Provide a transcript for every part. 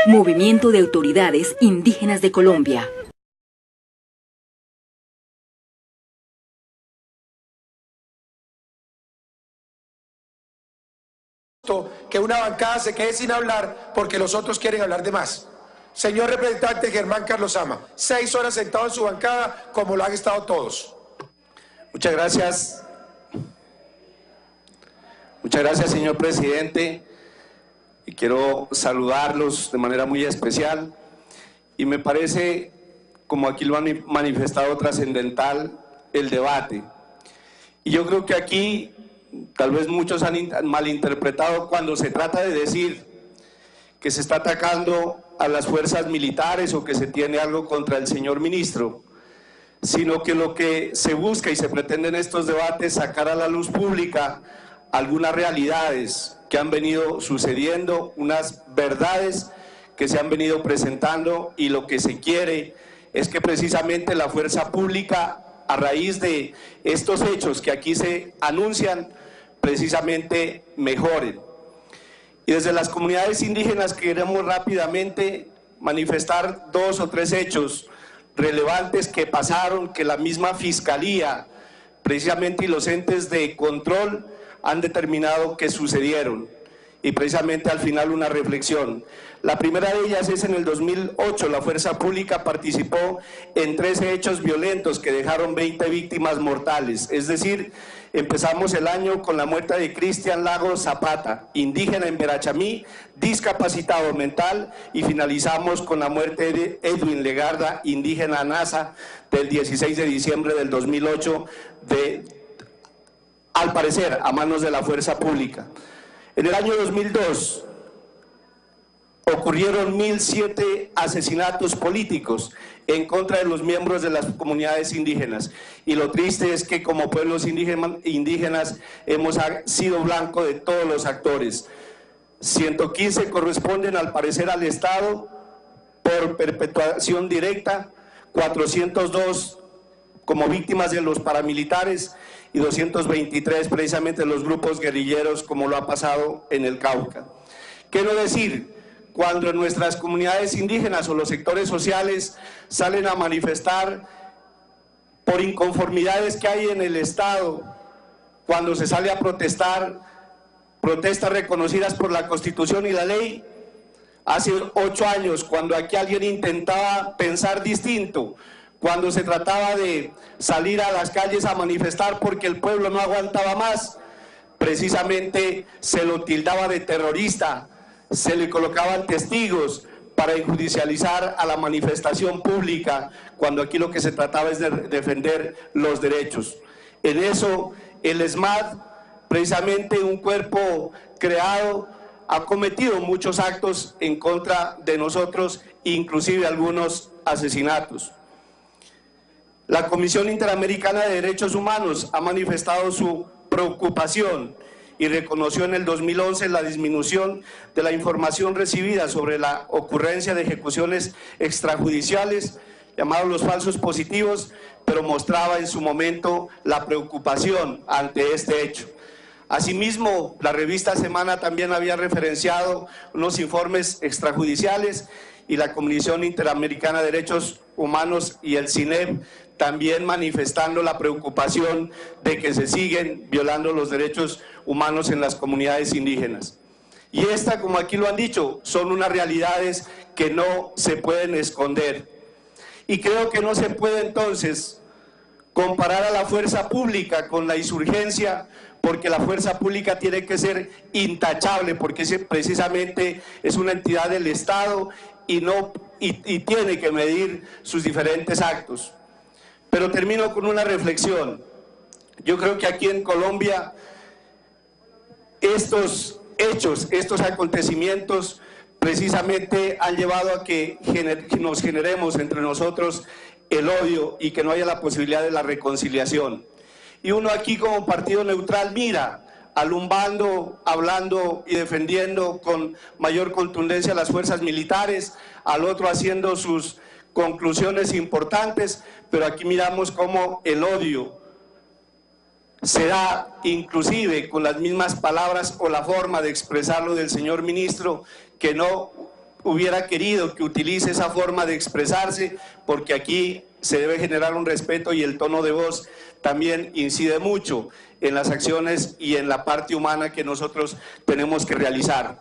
Movimiento de Autoridades Indígenas de Colombia. Que una bancada se quede sin hablar porque los otros quieren hablar de más. Señor representante Germán Carlos Sama, 6 horas sentado en su bancada como lo han estado todos. Muchas gracias. Muchas gracias, señor presidente. Y quiero saludarlos de manera muy especial. Y me parece, como aquí lo han manifestado, trascendental el debate. Y yo creo que aquí tal vez muchos han malinterpretado cuando se trata de decir que se está atacando a las fuerzas militares o que se tiene algo contra el señor ministro, sino que lo que se busca y se pretende en estos debates es sacar a la luz pública algunas realidades que han venido sucediendo, unas verdades que se han venido presentando, y lo que se quiere es que precisamente la fuerza pública, a raíz de estos hechos que aquí se anuncian, precisamente mejoren. Y desde las comunidades indígenas queremos rápidamente manifestar 2 o 3 hechos relevantes que pasaron, que la misma Fiscalía, precisamente, y los entes de control han determinado que sucedieron, y precisamente al final una reflexión. La primera de ellas es: en el 2008 la fuerza pública participó en 13 hechos violentos que dejaron 20 víctimas mortales, es decir, empezamos el año con la muerte de Cristian Lagos Zapata, indígena en Verachamí, discapacitado mental, y finalizamos con la muerte de Edwin Legarda, indígena Nasa, del 16 de diciembre del 2008, al parecer a manos de la fuerza pública. En el año 2002 ocurrieron 1007 asesinatos políticos en contra de los miembros de las comunidades indígenas, y lo triste es que como pueblos indígenas hemos sido blanco de todos los actores. 115 corresponden al parecer al Estado por perpetuación directa, 402 como víctimas de los paramilitares y 223 precisamente los grupos guerrilleros, como lo ha pasado en el Cauca. ¿Qué no decir cuando en nuestras comunidades indígenas o los sectores sociales salen a manifestar por inconformidades que hay en el Estado, cuando se sale a protestar, protestas reconocidas por la Constitución y la ley? Hace 8 años, cuando aquí alguien intentaba pensar distinto, cuando se trataba de salir a las calles a manifestar porque el pueblo no aguantaba más, precisamente se lo tildaba de terrorista, se le colocaban testigos para enjudicializar a la manifestación pública, cuando aquí lo que se trataba es de defender los derechos. En eso el ESMAD, precisamente un cuerpo creado, ha cometido muchos actos en contra de nosotros, inclusive algunos asesinatos. La Comisión Interamericana de Derechos Humanos ha manifestado su preocupación y reconoció en el 2011 la disminución de la información recibida sobre la ocurrencia de ejecuciones extrajudiciales, llamados los falsos positivos, pero mostraba en su momento la preocupación ante este hecho. Asimismo, la revista Semana también había referenciado unos informes extrajudiciales, y la Comisión Interamericana de Derechos Humanos y el CINEP también manifestando la preocupación de que se siguen violando los derechos humanos en las comunidades indígenas. Y esta, como aquí lo han dicho, son unas realidades que no se pueden esconder. Y creo que no se puede entonces comparar a la fuerza pública con la insurgencia, porque la fuerza pública tiene que ser intachable, porque precisamente es una entidad del Estado y tiene que medir sus diferentes actos. Pero termino con una reflexión. Yo creo que aquí en Colombia estos hechos, estos acontecimientos precisamente han llevado a que nos generemos entre nosotros el odio y que no haya la posibilidad de la reconciliación. Y uno aquí como partido neutral mira al un bando hablando y defendiendo con mayor contundencia a las fuerzas militares, al otro haciendo sus conclusiones importantes, pero aquí miramos cómo el odio se da inclusive con las mismas palabras o la forma de expresarlo del señor ministro, que no hubiera querido que utilice esa forma de expresarse, porque aquí se debe generar un respeto y el tono de voz también incide mucho en las acciones y en la parte humana que nosotros tenemos que realizar.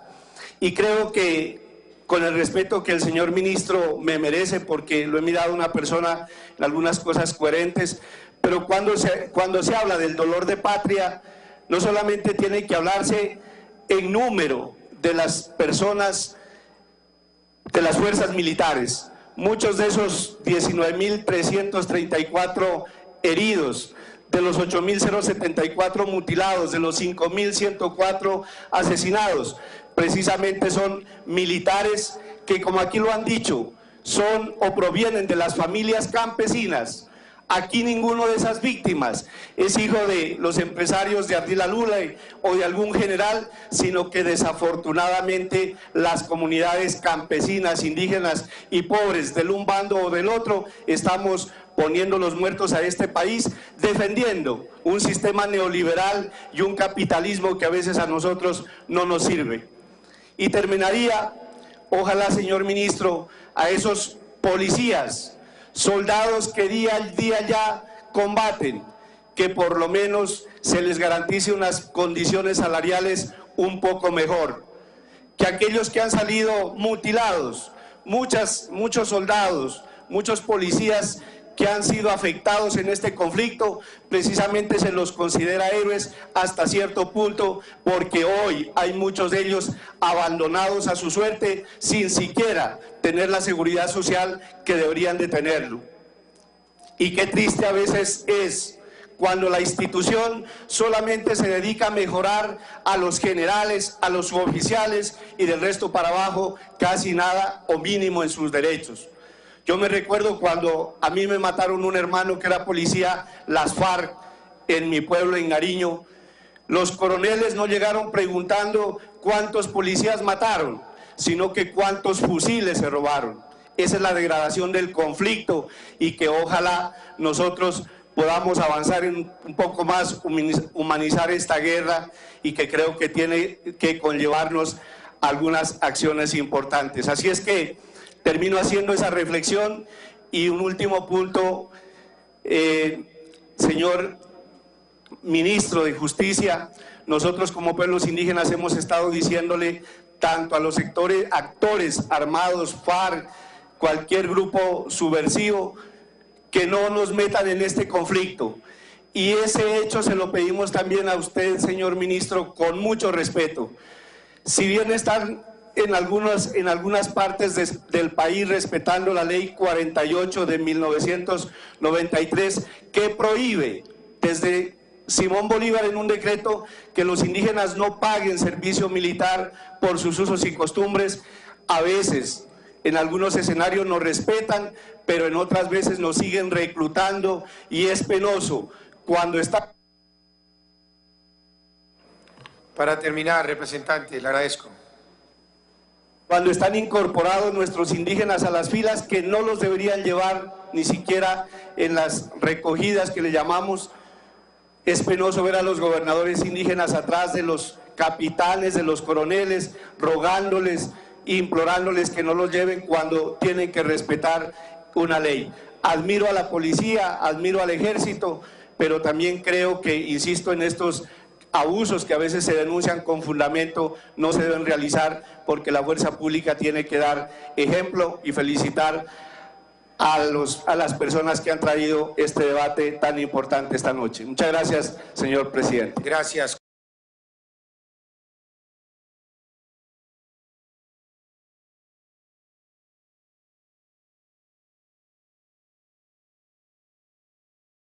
Y creo que con el respeto que el señor ministro me merece, porque lo he mirado una persona en algunas cosas coherentes, pero cuando se habla del dolor de patria, no solamente tiene que hablarse en número de las personas de las fuerzas militares. Muchos de esos 19.334 heridos, de los 8.074 mutilados, de los 5.104 asesinados, precisamente son militares que, como aquí lo han dicho, son o provienen de las familias campesinas. Aquí ninguno de esas víctimas es hijo de los empresarios de Ardila Lula o de algún general, sino que desafortunadamente las comunidades campesinas, indígenas y pobres del un bando o del otro estamos poniendo los muertos a este país, defendiendo un sistema neoliberal y un capitalismo que a veces a nosotros no nos sirve. Y terminaría, ojalá, señor ministro, a esos policías, soldados que día a día ya combaten, que por lo menos se les garantice unas condiciones salariales un poco mejor, que aquellos que han salido mutilados, muchos soldados, muchos policías que han sido afectados en este conflicto, precisamente se los considera héroes hasta cierto punto, porque hoy hay muchos de ellos abandonados a su suerte sin siquiera tener la seguridad social que deberían de tenerlo. Y qué triste a veces es cuando la institución solamente se dedica a mejorar a los generales, a los suboficiales y del resto para abajo casi nada o mínimo en sus derechos. Yo me recuerdo cuando a mí me mataron un hermano que era policía, las FARC, en mi pueblo, en Nariño. Los coroneles no llegaron preguntando cuántos policías mataron, sino que cuántos fusiles se robaron. Esa es la degradación del conflicto y que ojalá nosotros podamos avanzar en un poco más, humanizar esta guerra y que creo que tiene que conllevarnos algunas acciones importantes. Así es que termino haciendo esa reflexión y un último punto, señor ministro de Justicia, nosotros como pueblos indígenas hemos estado diciéndole tanto a los actores armados, FARC, cualquier grupo subversivo, que no nos metan en este conflicto. Y ese hecho se lo pedimos también a usted, señor ministro, con mucho respeto. Si bien están en algunas partes del país respetando la ley 48 de 1993, que prohíbe desde Simón Bolívar en un decreto que los indígenas no paguen servicio militar por sus usos y costumbres. A veces, en algunos escenarios nos respetan, pero en otras veces nos siguen reclutando y es penoso cuando está... Para terminar, representante, le agradezco. Cuando están incorporados nuestros indígenas a las filas que no los deberían llevar ni siquiera en las recogidas que le llamamos. Es penoso ver a los gobernadores indígenas atrás de los capitanes, de los coroneles, rogándoles, implorándoles que no los lleven cuando tienen que respetar una ley. Admiro a la policía, admiro al ejército, pero también creo que, insisto, en estos abusos que a veces se denuncian con fundamento no se deben realizar, porque la fuerza pública tiene que dar ejemplo y felicitar a las personas que han traído este debate tan importante esta noche. Muchas gracias, señor presidente. Gracias.